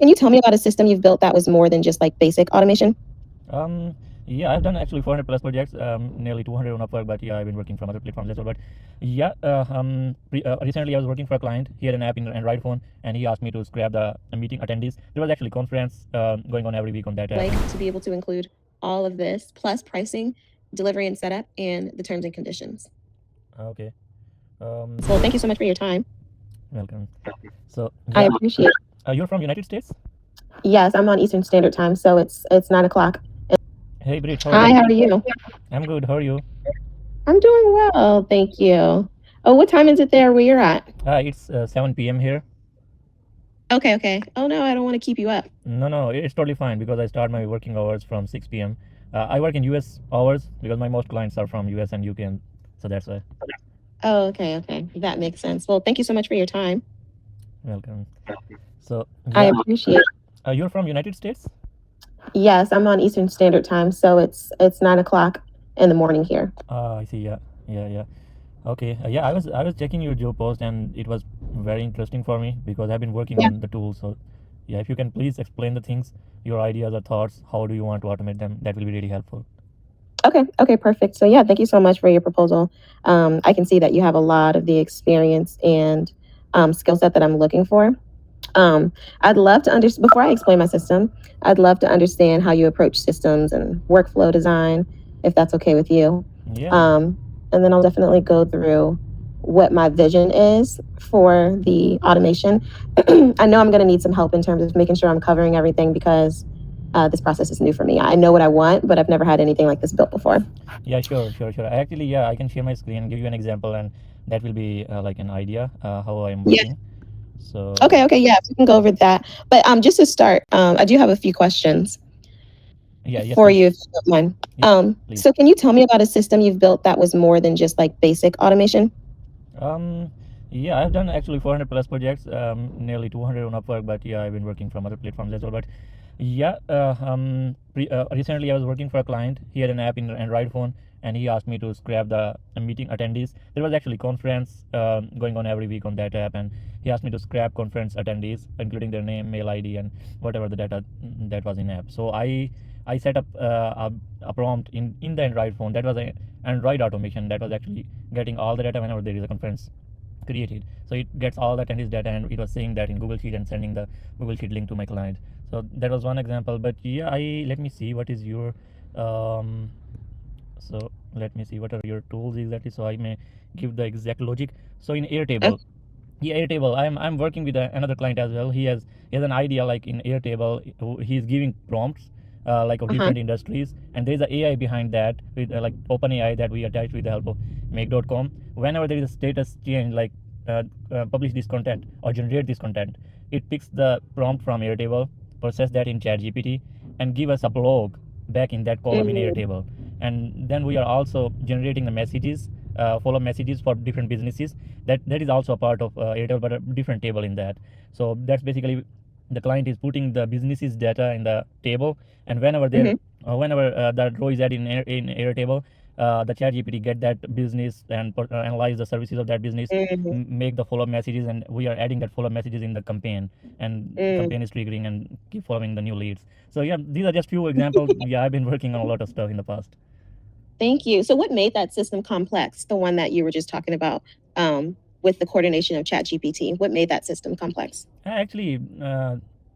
Can you tell me about a system you've built that was more than just like basic automation? Um, yeah, I've done actually 400 plus projects, nearly 200 on Upwork, but yeah, I've been working from other platforms as well. But yeah, recently I was working for a client. He had an app in Android phone, and he asked me to scrap the meeting attendees. There was actually conference going on every week on that app. Like to be able to include all of this plus pricing, delivery and setup, and the terms and conditions. Okay. Well, thank you so much for your time. Welcome. So I yeah, appreciate it. you're from United States? Yes, I'm on Eastern Standard Time, so it's 9 o'clock. Hey, Brit, how are Hi, you? how are you? I'm good. How are you? I'm doing well, thank you. Oh, what time is it there where you're at? It's 7 p.m. here. Okay, okay. Oh no, I don't want to keep you up. No, it's totally fine because I start my working hours from 6 p.m. I work in US hours because my most clients are from US and UK, and so that's why. Oh, okay, okay. That makes sense. Well, thank you so much for your time. Welcome. So I yeah, appreciate it. you're from United States? Yes, I'm on Eastern Standard Time, so it's 9 o'clock in the morning here. I see. Yeah. Okay. Yeah, I was checking your job post and it was very interesting for me because I've been working Yeah. on the tool. So yeah, if you can please explain the things, your ideas or thoughts, how do you want to automate them? That will be really helpful. Okay, okay, perfect. So yeah, thank you so much for your proposal. I can see that you have a lot of the experience and skill set that I'm looking for. I'd love to understand, before I explain my system, I'd love to understand how you approach systems and workflow design, if that's okay with you. Yeah. Um, and then I'll definitely go through what my vision is for the automation. I know I'm going to need some help in terms of making sure I'm covering everything because this process is new for me. I know what I want, but I've never had anything like this built before. Yeah, sure. Actually, yeah, I can share my screen and give you an example, and that will be like an idea how I'm Yeah. working. So Okay. Okay. Yeah. We can go over that. But just to start, I do have a few questions yeah, yes, for please. you, if you don't mind. Yeah, please. So can you tell me about a system you've built that was more than just like basic automation? Um, yeah, I've done actually 400 plus projects, nearly 200 on Upwork, but yeah, I've been working from other platforms as well. But yeah, recently I was working for a client. He had an app in Android phone, and he asked me to scrap the meeting attendees. There was actually conference going on every week on that app, and he asked me to scrap conference attendees, including their name, mail ID, and whatever the data that was in app. So I set up a prompt in the Android phone. That was an Android automation that was actually getting all the data whenever there is a conference created. So it gets all the attendees data, and it was saying that in Google Sheet and sending the Google Sheet link to my client. So that was one example. But yeah, I let me see what is your um, so let me see what are your tools exactly, so I may give the exact logic. So in Airtable, yeah, Airtable, I'm working with another client as well. He has an idea like in Airtable, he's giving prompts like of Uh-huh. different industries, and there's a AI behind that with like OpenAI that we attach with the help of make.com. Whenever there is a status change like publish this content or generate this content, it picks the prompt from Airtable, process that in ChatGPT, and give us a blog back in that column in Airtable. And then we are also generating the messages, follow messages for different businesses. That is also a part of Airtable, but a different table in that. So that's basically the client is putting the businesses data in the table, and whenever that row is added in Airtable, the ChatGPT get that business and analyze the services of that business, make the follow-up messages, and we are adding that follow-up messages in the campaign, and campaign is triggering and keep following the new leads. So yeah, these are just few examples. Yeah, I've been working on a lot of stuff in the past. Thank you. So what made that system complex, the one that you were just talking about, with the coordination of ChatGPT? What made that system complex? Actually,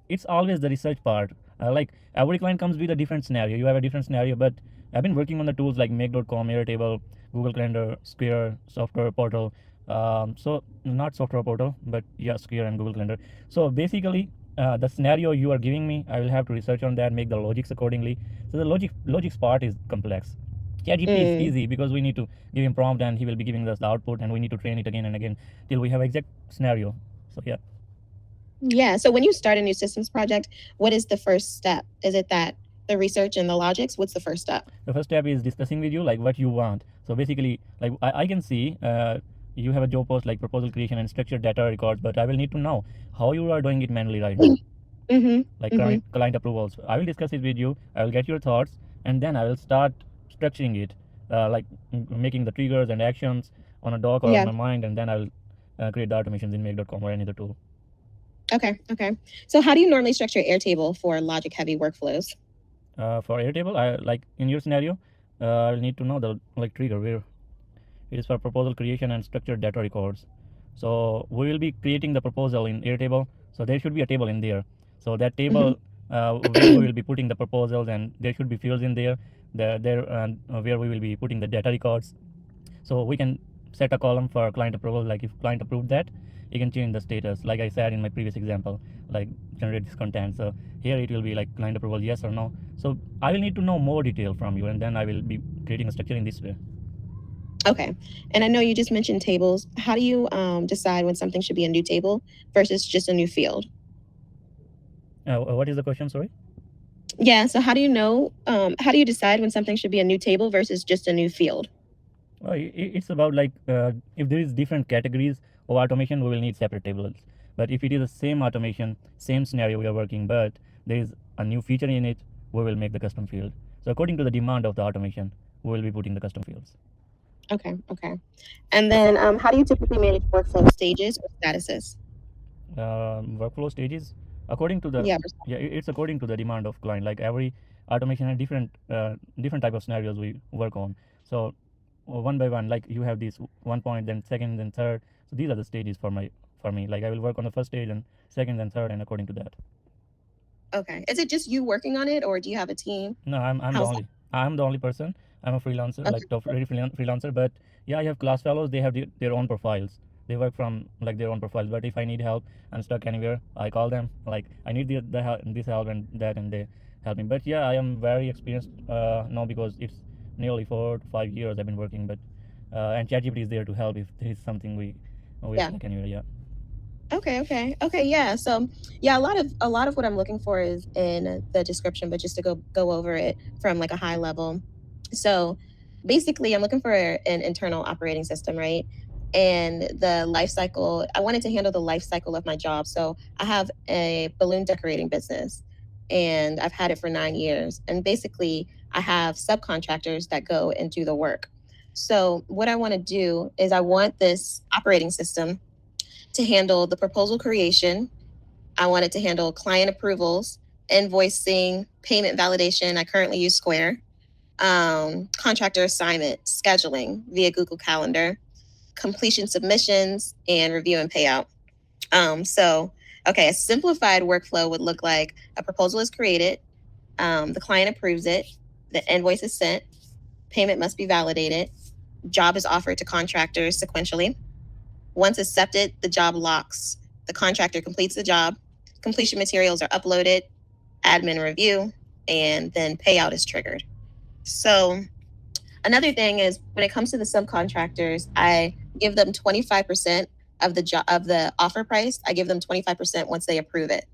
it's always the research part. Like every client comes with a different scenario. You have a different scenario, but I've been working on the tools like make.com, Airtable, Google Calendar, Square, Software Portal. So not Software Portal, but yeah, Square and Google Calendar. So basically, the scenario you are giving me, I will have to research on that, make the logics accordingly. So the logics part is complex. ChatGPT is easy because we need to give him prompt and he will be giving us the output, and we need to train it again and again till we have exact scenario. So yeah. Yeah. So when you start a new systems project, what is the first step? Is it that the research and the logics? What's the first step? The first step is discussing with you like what you want. So basically, like I can see you have a job post like proposal creation and structured data records, but I will need to know how you are doing it manually right now, Mm-hmm. like Mm-hmm. client approvals. I will discuss it with you. I will get your thoughts, and then I will start structuring it, like making the triggers and actions on a doc or on Yeah. my mind, and then I will create the automations in make.com or any other tool. Okay. Okay. So how do you normally structure Airtable for logic heavy workflows? For Airtable, I like in your scenario, I'll need to know the like trigger where it is for proposal creation and structured data records. So we will be creating the proposal in Airtable. So there should be a table in there. So that table where we will be putting the proposals, and there should be fields in there. Where we will be putting the data records. So we can set a column for client approval. Like if client approved that, you can change the status. Like I said in my previous example, like generate this content. So here it will be like client approval, yes or no. So I will need to know more detail from you, and then I will be creating a structure in this way. Okay. And I know you just mentioned tables. How do you decide when something should be a new table versus just a new field? What is the question? Sorry. Yeah. So how do you know? How do you decide when something should be a new table versus just a new field? It's about like if there is different categories of automation, we will need separate tables. But if it is the same automation, same scenario we are working, but there is a new feature in it, we will make the custom field. So according to the demand of the automation, we will be putting the custom fields. Okay. Okay. And then how do you typically manage workflow stages or statuses? Workflow stages, according to the Yeah. it's according to the demand of client. Like every automation has different type of scenarios we work on. So one by one, like you have this 1 point, then second, then third. So these are the stages for me. Like I will work on the first stage and second and third, and according to that. Okay. Is it just you working on it, or do you have a team? No, I'm the only person. I'm a freelancer, Okay. like top ready freelancer. But yeah, I have class fellows. They have their own profiles. They work from like their own profiles. But if I need help, I'm stuck anywhere, I call them. Like I need the help, this help and that, and they help me. But yeah, I am very experienced now because it's nearly 4 to 5 years I've been working. But and ChatGPT is there to help if there is something we Yeah. stuck anywhere. Yeah. Okay. Yeah. So yeah, a lot of what I'm looking for is in the description, but just to go over it from like a high level. So basically, I'm looking for an internal operating system, right? And the life cycle, I wanted to handle the life cycle of my job. So I have a balloon decorating business, and I've had it for 9 years. And basically, I have subcontractors that go and do the work. So what I want to do is I want this operating system to handle the proposal creation. I want it to handle client approvals, invoicing, payment validation. I currently use Square. Contractor assignment, scheduling via Google Calendar, completion submissions, and review and payout. Okay, a simplified workflow would look like a proposal is created, the client approves it, the invoice is sent, payment must be validated, job is offered to contractors sequentially. Once accepted, the job locks. The contractor completes the job, completion materials are uploaded, admin review, and then payout is triggered. So another thing is when it comes to the subcontractors, I give them 25% of the offer price. I give them 25% once they approve it.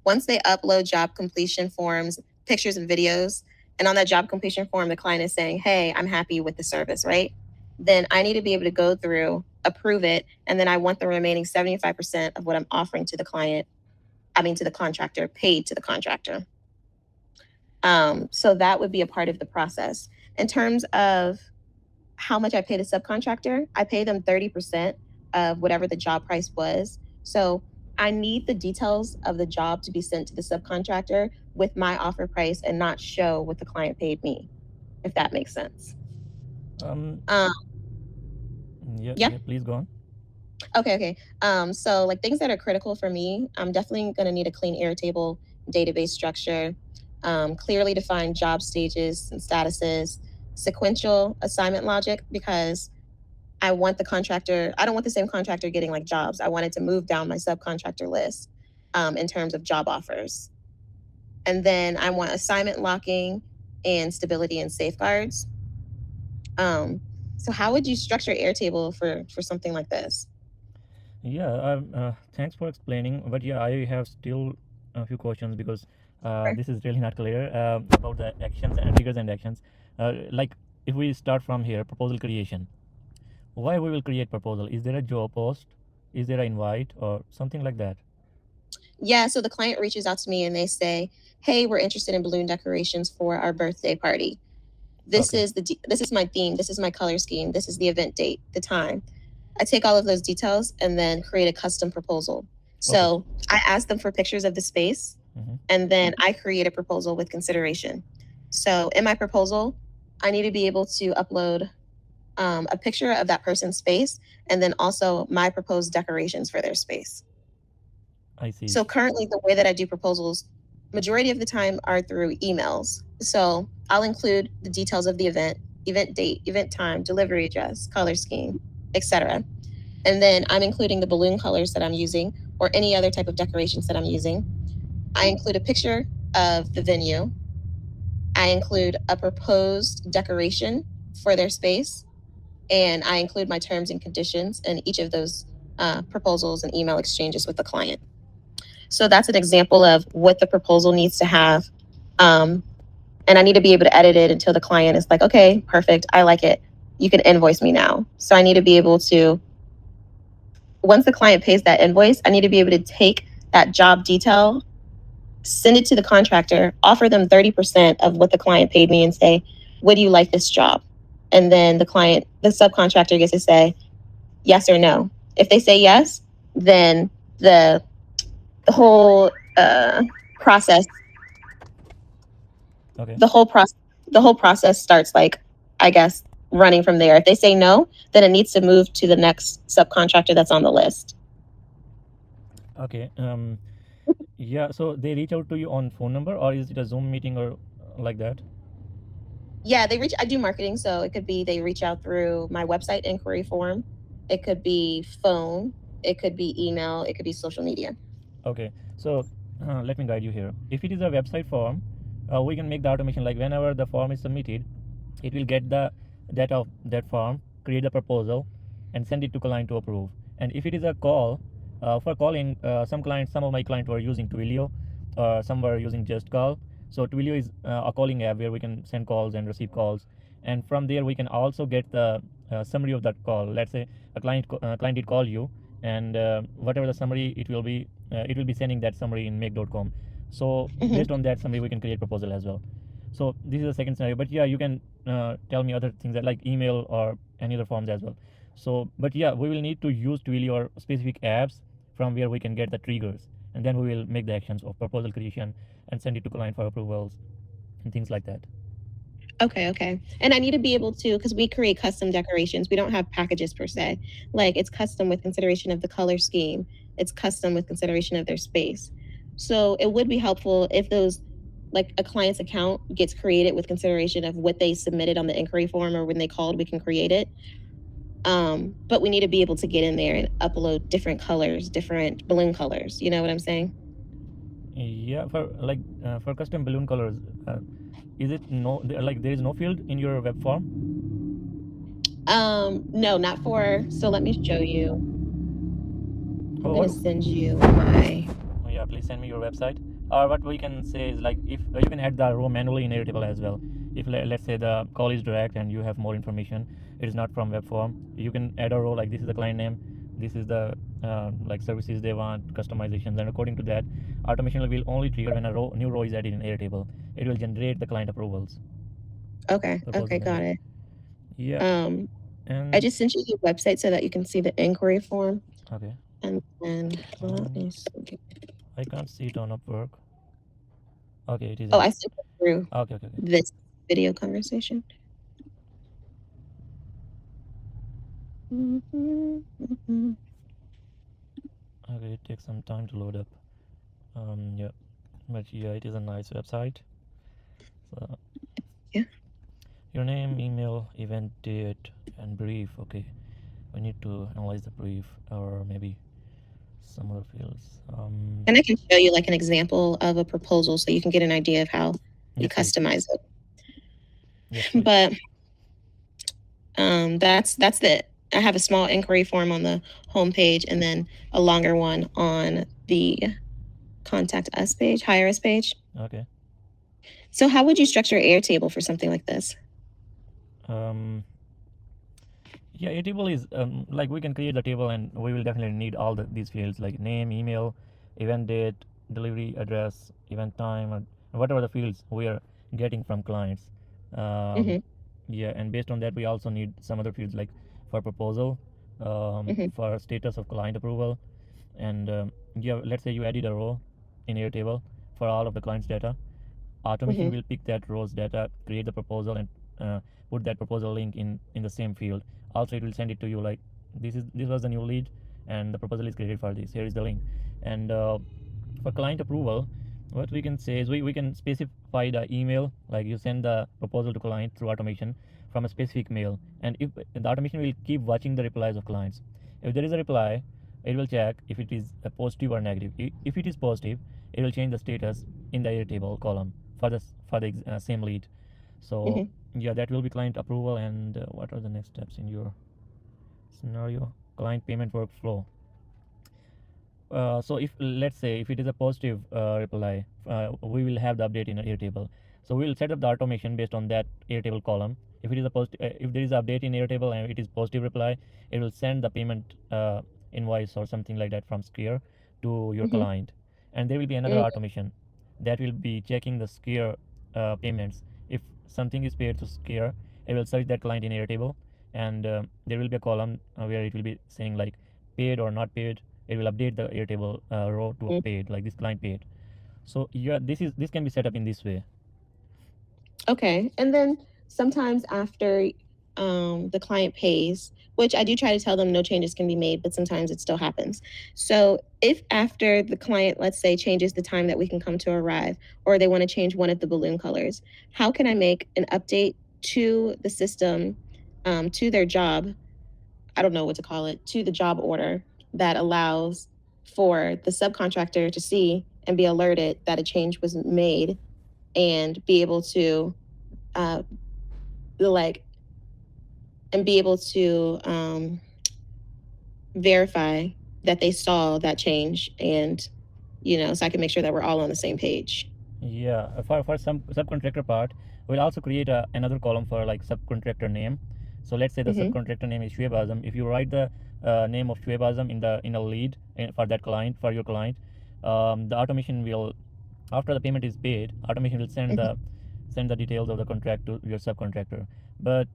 Once they upload job completion forms, pictures and videos, and on that job completion form, the client is saying, "Hey, I'm happy with the service," right? Then I need to be able to go through, approve it, and then I want the remaining 75% of what I'm offering to the client, to the contractor, paid to the contractor. So that would be a part of the process. In terms of how much I pay the subcontractor, I pay them 30% of whatever the job price was. So I need the details of the job to be sent to the subcontractor with my offer price and not show what the client paid me, if that makes sense. Yeah. Please go on. Okay. So like things that are critical for me, I'm definitely going to need a clean Airtable database structure, clearly defined job stages and statuses, sequential assignment logic, because I don't want the same contractor getting like jobs. I want it to move down my subcontractor list in terms of job offers. And then I want assignment locking and stability and safeguards. So how would you structure Airtable for something like this? Yeah, thanks for explaining. But yeah, I have still a few questions because this is really not clear about the actions and triggers and actions. Like if we start from here, proposal creation. Why we will create proposal? Is there a job post? Is there an invite or something like that? Yeah, so the client reaches out to me and they say, "Hey, we're interested in balloon decorations for our birthday party. This is my theme. This is my color scheme. This is the event date, the time." I take all of those details and then create a custom proposal. So I ask them for pictures of the space, and then I create a proposal with consideration. So in my proposal, I need to be able to upload a picture of that person's space, and then also my proposed decorations for their space. I see. So currently, the way that I do proposals, majority of the time are through emails. So I'll include the details of the event date, event time, delivery address, color scheme, etc. And then I'm including the balloon colors that I'm using or any other type of decorations that I'm using. I include a picture of the venue. I include a proposed decoration for their space, and I include my terms and conditions in each of those proposals and email exchanges with the client. So that's an example of what the proposal needs to have. And I need to be able to edit it until the client is like, okay, perfect, I like it. You can invoice me now. So I need to be able to, once the client pays that invoice, I need to be able to take that job detail, send it to the contractor, offer them 30% of what the client paid me and say, would you like this job? And then the subcontractor gets to say yes or no. If they say yes, then the whole process, the whole process starts, like, I guess, running from there. If they say no, then it needs to move to the next subcontractor that's on the list. Okay. Yeah. So they reach out to you on phone number, or is it a Zoom meeting or like that? Yeah, I do marketing, so it could be they reach out through my website inquiry form. It could be phone. It could be email. It could be social media. Okay. So let me guide you here. If it is a website form, we can make the automation like whenever the form is submitted, it will get the data of that form, create the proposal, and send it to client to approve. And if it is a call, for calling, some of my clients were using Twilio, some were using Just Call. So Twilio is a calling app where we can send calls and receive calls, and from there we can also get the summary of that call. Let's say a client did call you, and whatever the summary it will be sending that summary in make.com. So based on that summary we can create proposal as well. So this is the second scenario, but yeah, you can tell me other things that like email or any other forms as well. So but yeah, we will need to use Twilio or specific apps from where we can get the triggers, and then we will make the actions of proposal creation and send it to client for approvals and things like that. Okay. And I need to be able to, because we create custom decorations. We don't have packages per se. Like, it's custom with consideration of the color scheme. It's custom with consideration of their space. So it would be helpful if those, like, a client's account gets created with consideration of what they submitted on the inquiry form, or when they called, we can create it. But we need to be able to get in there and upload different colors, different balloon colors. You know what I'm saying? Yeah, for custom balloon colors, is it like there is no field in your web form? No, not for. So let me show you. I'm Oh, gonna send you my. Oh, yeah, please send me your website. Or what we can say is like if you can add the row manually in Airtable as well. If let's say the call is direct and you have more information, it is not from web form. You can add a row like this is the client name, this is the like services they want, customizations, and according to that, automation will only trigger when a new row is added in Airtable. It will generate the client approvals. Okay, got it. Yeah. And I just sent you the website so that you can see the inquiry form. Okay. And then let me see. I can't see it on Upwork. Okay, it is. Oh, I sent it through Okay. this video conversation. Okay, it takes some time to load up. Yeah, but yeah, it is a nice website. So Yeah. Your name, email, event date, and brief. Okay, we need to analyze the brief or maybe some other fields. And I can show you like an example of a proposal so you can get an idea of how we customize it. Yes, but that's it. I have a small inquiry form on the homepage and then a longer one on the contact us page, hire us page. Okay. So how would you structure Airtable for something like this? Yeah, a table is like we can create a table and we will definitely need all these fields like name, email, event date, delivery address, event time, and whatever the fields we are getting from clients. Yeah, and based on that, we also need some other fields like for proposal, for status of client approval, and let's say you added a row in Airtable for all of the client's data. Automation Mm-hmm. will pick that row's data, create the proposal, and put that proposal link in the same field. Also, it will send it to you like this was the new lead, and the proposal is created for this. Here is the link. And for client approval, what we can say is we can specify the email, like you send the proposal to client through automation from a specific mail, and if the automation will keep watching the replies of clients. If there is a reply, it will check if it is a positive or negative. If it is positive, it will change the status in the Airtable column for the same lead. So Mm-hmm. yeah, that will be client approval. And what are the next steps in your scenario? Client payment workflow. So if let's say if it is a positive reply, we will have the update in Airtable. So we will set up the automation based on that Airtable column. If it is a if there is an update in Airtable and it is positive reply, it will send the payment invoice or something like that from Skier to your Mm-hmm. client, and there will be another automation that will be checking the Skier payments. If something is paid to Skier, it will search that client in Airtable, and there will be a column where it will be saying like paid or not paid. It will update the Airtable row to a Mm-hmm. paid, like this client paid. So yeah, this can be set up in this way. Okay. And then sometimes after the client pays, which I do try to tell them no changes can be made, but sometimes it still happens. So if after the client, let's say, changes the time that we can come to arrive, or they want to change one of the balloon colors, how can I make an update to the system, to their job? I don't know what to call it, to the job order that allows for the subcontractor to see and be alerted that a change was made and be able to uh, like and be able to verify that they saw that change, and so I can make sure that we're all on the same page. Yeah, for some subcontractor part, we'll also create another column for like subcontractor name. So let's say the Mm-hmm. subcontractor name is shoaibazam. If you write the name of shoaibazam in a lead for that client, for your client, the automation will, after the payment is paid, automation will send the details of the contract to your subcontractor. But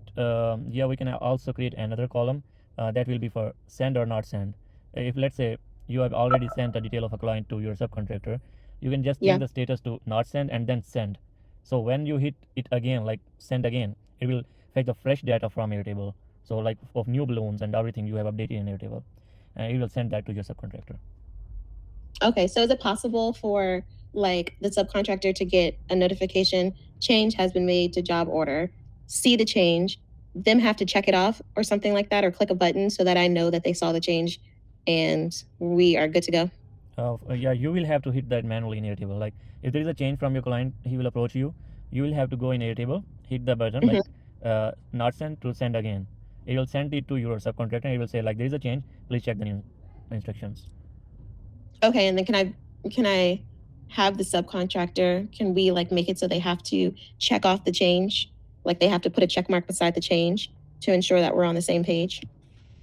yeah, we can also create another column that will be for send or not send. If let's say you have already sent a detail of a client to your subcontractor, you can just change Yeah. the status to not send and then send. So when you hit it again, like send again, it will fetch the fresh data from Airtable. So like of new balloons and everything you have updated in Airtable, and it will send that to your subcontractor. Okay. So is it possible for like the subcontractor to get a notification change has been made to job order, see the change, them have to check it off or something like that, or click a button so that I know that they saw the change and we are good to go? Yeah, you will have to hit that manually in Airtable. Like if there is a change from your client, he will approach you. You will have to go in Airtable, hit the button like Mm-hmm. not send to send again. It will send it to your subcontractor. And it will say like there is a change. Please check the new instructions. Okay. And then can I have the subcontractor, can we like make it so they have to check off the change? Like they have to put a check mark beside the change to ensure that we're on the same page?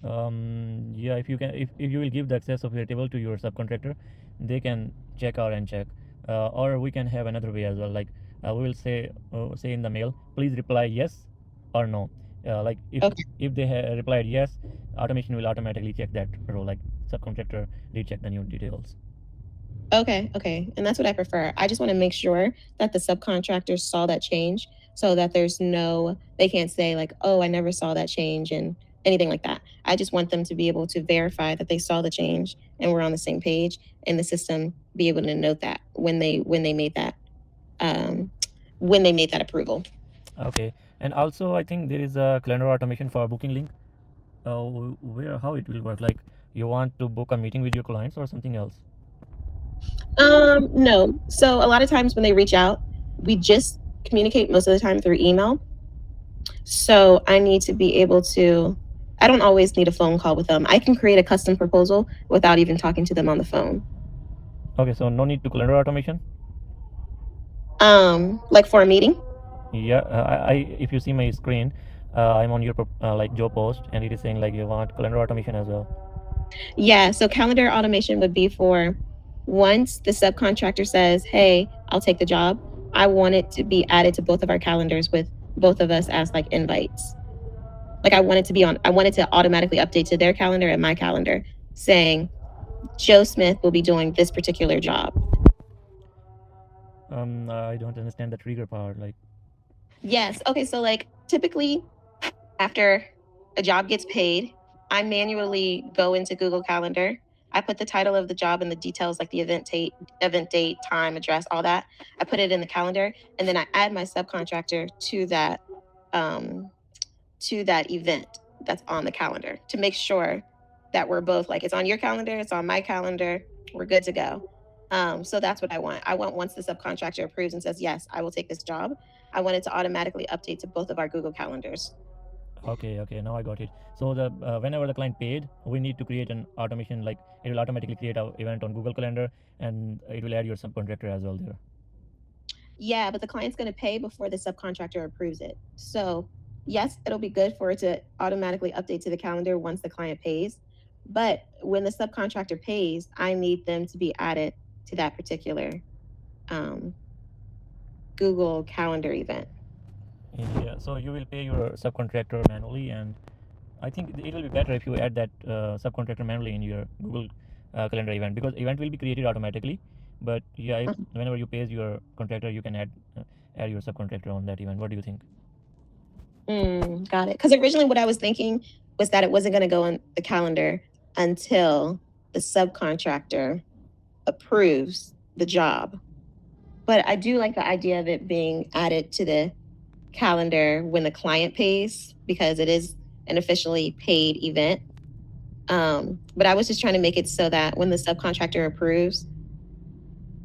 Yeah, if you will give the access of Airtable to your subcontractor, they can check out and check. Or we can have another way as well. Like we will say in the mail, please reply yes or no. Like Okay. if they replied yes, automation will automatically check that row. Like subcontractor did check the new details. Okay. Okay. And that's what I prefer. I just want to make sure that the subcontractors saw that change so that they can't say like, oh, I never saw that change and anything like that. I just want them to be able to verify that they saw the change and we're on the same page, and the system be able to note that um, when they made that approval. Okay, and also I think there is a calendar automation for booking link. Where how it will work? Like you want to book a meeting with your clients or something else? No. So a lot of times when they reach out, we just communicate most of the time through email. So I need to be able to, I don't always need a phone call with them. I can create a custom proposal without even talking to them on the phone. Okay, so no need to calendar automation. Like for a meeting. Yeah, I if you see my screen, I'm on your like job post, and it is saying like you want calendar automation as well. Yeah. So calendar automation would be for once the subcontractor says, hey, I'll take the job, I want it to be added to both of our calendars with both of us as like invites. Like I want it to automatically update to their calendar and my calendar saying, Joe Smith will be doing this particular job. I don't understand the trigger part. Like, Yes. Okay. So, like, typically, after a job gets paid, I manually go into Google Calendar. I put the title of the job and the details, like the event date, time, address, all that. I put it in the calendar, and then I add my subcontractor um, to that event that's on the calendar to make sure that we're both like it's on your calendar, it's on my calendar, we're good to go. So that's what I want. I want once the subcontractor approves and says yes, I will take this job. I want it to automatically update to both of our Google calendars. okay, now I got it. So the whenever the client paid, we need to create an automation. Like, it will automatically create an event on Google Calendar, and it will add your subcontractor as well there. Yeah, but the client's going to pay before the subcontractor approves it. So, yes, it'll be good for it to automatically update to the calendar once the client pays. But when the subcontractor pays, I need them to be added to that particular um, Google Calendar event. Yeah. So you will pay your subcontractor manually, and I think it will be better if you add that subcontractor manually in your Google Calendar event, because event will be created automatically. But yeah, if whenever you pay your contractor, you can add your subcontractor on that event. What do you think? Got it. Because originally, what I was thinking was that it wasn't going to go on the calendar until the subcontractor approves the job. But I do like the idea of it being added to the calendar when the client pays because it is an officially paid event. But I was just trying to make it so that when the subcontractor approves,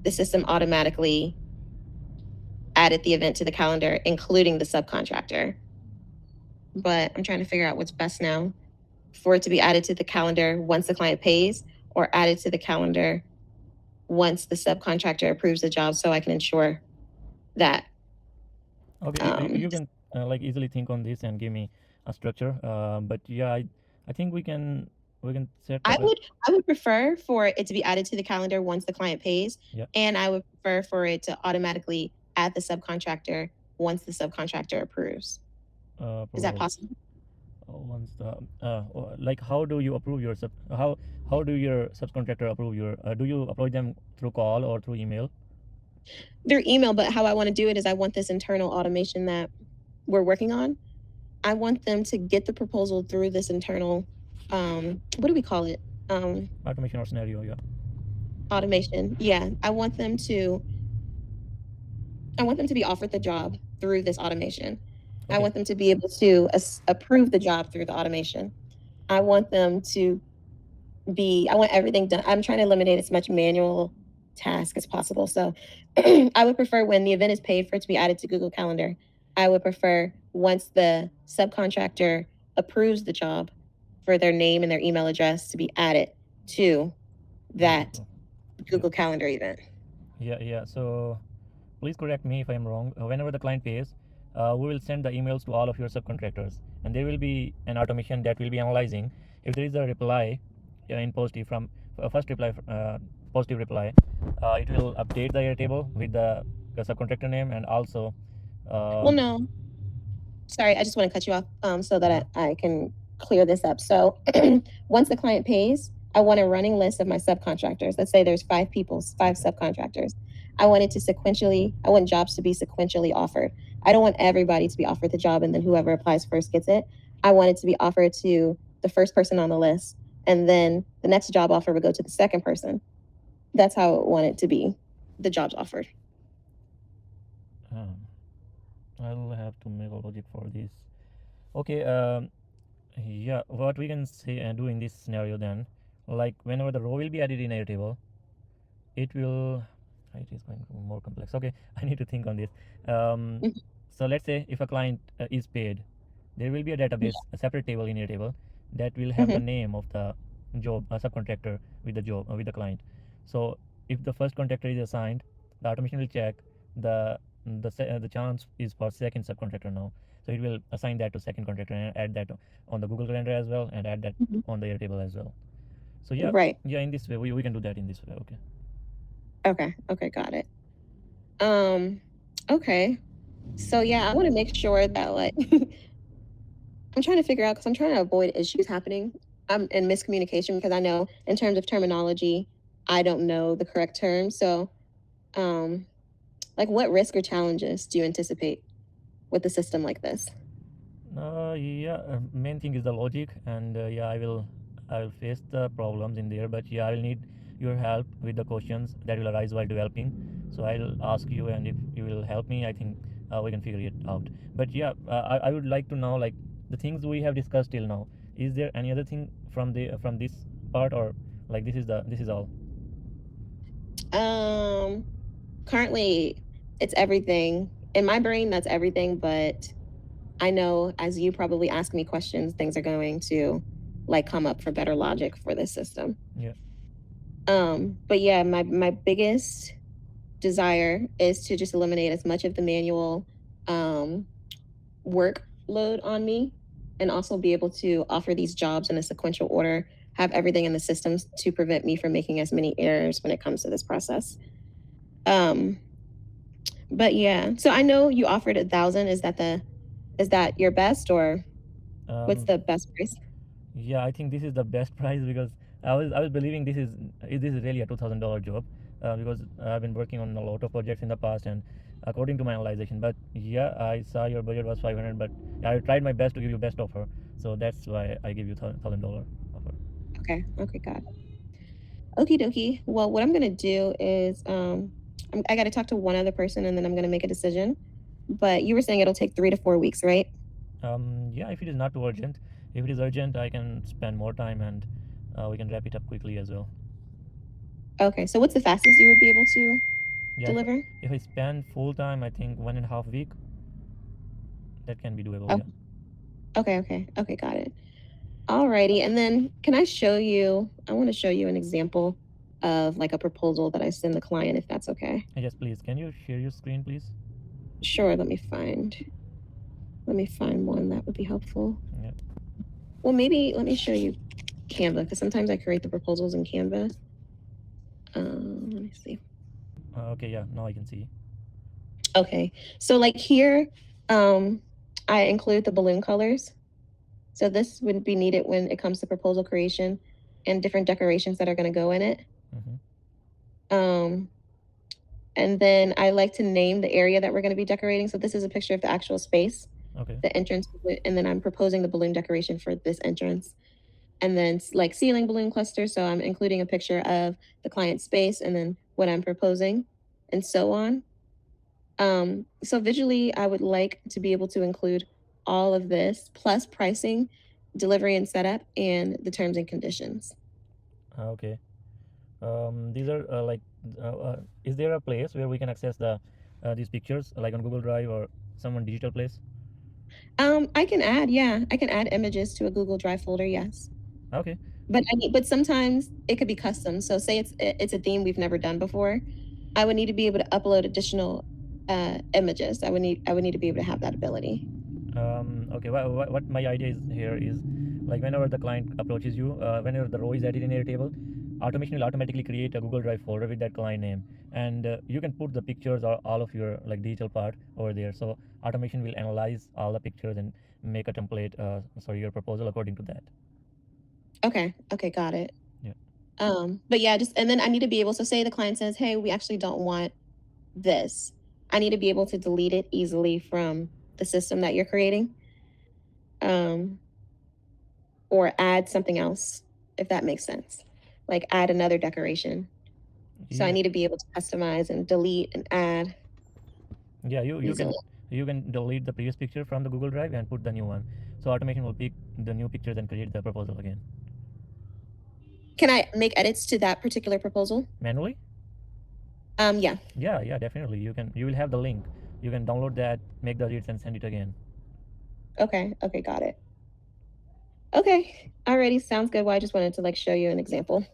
the system automatically added the event to the calendar, including the subcontractor. But I'm trying to figure out what's best now for it to be added to the calendar once the client pays or added to the calendar once the subcontractor approves the job so I can ensure that. Okay, you can like easily think on this and give me a structure. But yeah, I think we can set I up. would I would prefer for it to be added to the calendar once the client pays, Yeah. and I would prefer for it to automatically add the subcontractor once the subcontractor approves. Is that Approval. possible? Once the like, how do you approve your how do your subcontractor approve your do you approach them through call or through email? Through email, but how I want to do it is I want this internal automation that we're working on. I want them to get the proposal through this internal what do we call it? Automation or scenario, yeah. Automation. Yeah. I want them to be offered the job through this automation. I Okay. want them to be able to approve the job through the automation. I want them to I want everything done. I'm trying to eliminate as much manual task as possible. So I would prefer when the event is paid for it to be added to Google Calendar. I would prefer once the subcontractor approves the job for their name and their email address to be added to that Google Calendar event. Yeah. So please correct me if I'm wrong. Whenever the client pays, we will send the emails to all of your subcontractors, and there will be an automation that will be analyzing if there is a reply in positive from first reply, positive reply. It will update the Airtable with the subcontractor name, and also. Well, no, sorry, I just want to cut you off so that I can clear this up. So once the client pays, I want a running list of my subcontractors. Let's say there's 5 subcontractors. I want jobs to be sequentially offered. I don't want everybody to be offered the job and then whoever applies first gets it. I want it to be offered to the first person on the list, and then the next job offer would go to the second person. That's how I want it to be, the jobs offered. I'll have to make a logic for this. Okay. Yeah. What we can say and do in this scenario then, like whenever the row will be added in Airtable, it will. It is going more complex. Okay, I need to think on this. So let's say if a client is paid, there will be a database, a separate table in Airtable that will have the name of the job subcontractor with the job with the client. So if the first contractor is assigned, the automation will check the chance is for second subcontractor now. So it will assign that to second contractor and add that on the Google Calendar as well, and add that on the Airtable as well. So yeah, Right. Yeah, in this way we can do that in this way. Okay, got it. Okay. So yeah, I want to make sure that like I'm trying to figure out because I'm trying to avoid issues happening in miscommunication because I know in terms of terminology, I don't know the correct term. So, um, like, what risk or challenges do you anticipate with a system like this? Yeah, main thing is the logic, and yeah, I will face the problems in there, but yeah, I will need your help with the questions that will arise while developing. So I'll ask you, and if you will help me, I think we can figure it out. But yeah, I would like to know like the things we have discussed till now. Is there any other thing from the from this part, or like this is all? Um, Currently, it's everything in my brain. That's everything, but I know as you probably ask me questions, things are going to like come up for better logic for this system. Yeah. But yeah, my biggest desire is to just eliminate as much of the manual um, workload on me and also be able to offer these jobs in a sequential order, have everything in the systems to prevent me from making as many errors when it comes to this process. Um, but yeah, so I know you offered 1,000. Is that your best or what's Um, the best price? Yeah, I think this is the best price because I was believing this is really a $2,000 job because I've been working on a lot of projects in the past and according to my analyzation. But yeah, I saw your budget was 500, but I tried my best to give you best offer. So that's why I give you $1,000 offer. Okay, got it. Okie dokie. Well, what I'm gonna do is I got to talk to one other person and then I'm gonna make a decision. But you were saying it'll take 3 to 4 weeks, right? Yeah, if it is not too urgent, if it is urgent, I can spend more time and we can wrap it up quickly as well. Okay, so what's the fastest you would be able to Yeah, deliver? if I spend full time, I think 1.5 week, that can be doable. Oh, Yeah. okay, got it. Alrighty, and then can I show you? I want to show you an example of like a proposal that I send the client, if that's okay. Yes, please. Can you share your screen, please? Sure, let me find one that would be helpful. Yeah. Well, maybe let me show you Canva because sometimes I create the proposals in Canva. Let me see. Okay, yeah, now I can see. Okay, so like here, um, I include the balloon colors. So this would be needed when it comes to proposal creation and different decorations that are going to go in it. Mm-hmm. Um, and then I like to name the area that we're going to be decorating. So this is a picture of the actual space, Okay. the entrance, and then I'm proposing the balloon decoration for this entrance. And then like ceiling balloon clusters. So I'm including a picture of the client space and then what I'm proposing and so on. So visually, I would like to be able to include all of this plus pricing, delivery and setup, and the terms and conditions. Okay. These are is there a place where we can access these pictures, like on Google Drive or someone digital place? I can add images to a Google Drive folder. Yes, Okay. but sometimes it could be custom. So say it's a theme we've never done before. I would need to be able to upload additional images. I would need to be able to have that ability. Okay. What my idea is here is like whenever the client approaches you, whenever the row is added in your table, automation will automatically create a Google Drive folder with that client name, and you can put the pictures or all of your like digital part over there. So automation will analyze all the pictures and make a template. Sorry, your proposal according to that. Okay, got it. Yeah. But yeah, just and then I need to be able. So say the client says, "Hey, we actually don't want this." I need to be able to delete it easily from the system that you're creating, um, or add something else, if that makes sense. Like add another decoration. So I Yeah. need to be able to customize and delete and add Yeah, easily. you can delete the previous picture from the Google Drive and put the new one. So automation will pick the new pictures and create the proposal again Can I make edits to that particular proposal? manually. Yeah. Yeah, definitely. You will have the link. You can download that, make the edits, and send it again. Okay, got it. Okay, already sounds good. Well, I just wanted to like show you an example.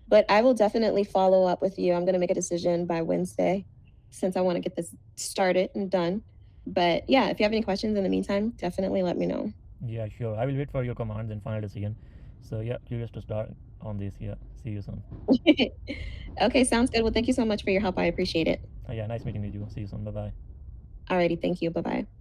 But I will definitely follow up with you. I'm going to make a decision by Wednesday since I want to get this started and done. But yeah, if you have any questions in the meantime, definitely let me know. Yeah, sure. I will wait for your commands and final decision. So yeah, curious to start on this. Yeah, see you soon. Okay, sounds good. Well, thank you so much for your help. I appreciate it. Yeah, nice meeting with you. See you soon. Bye bye. Alrighty, thank you. Bye bye.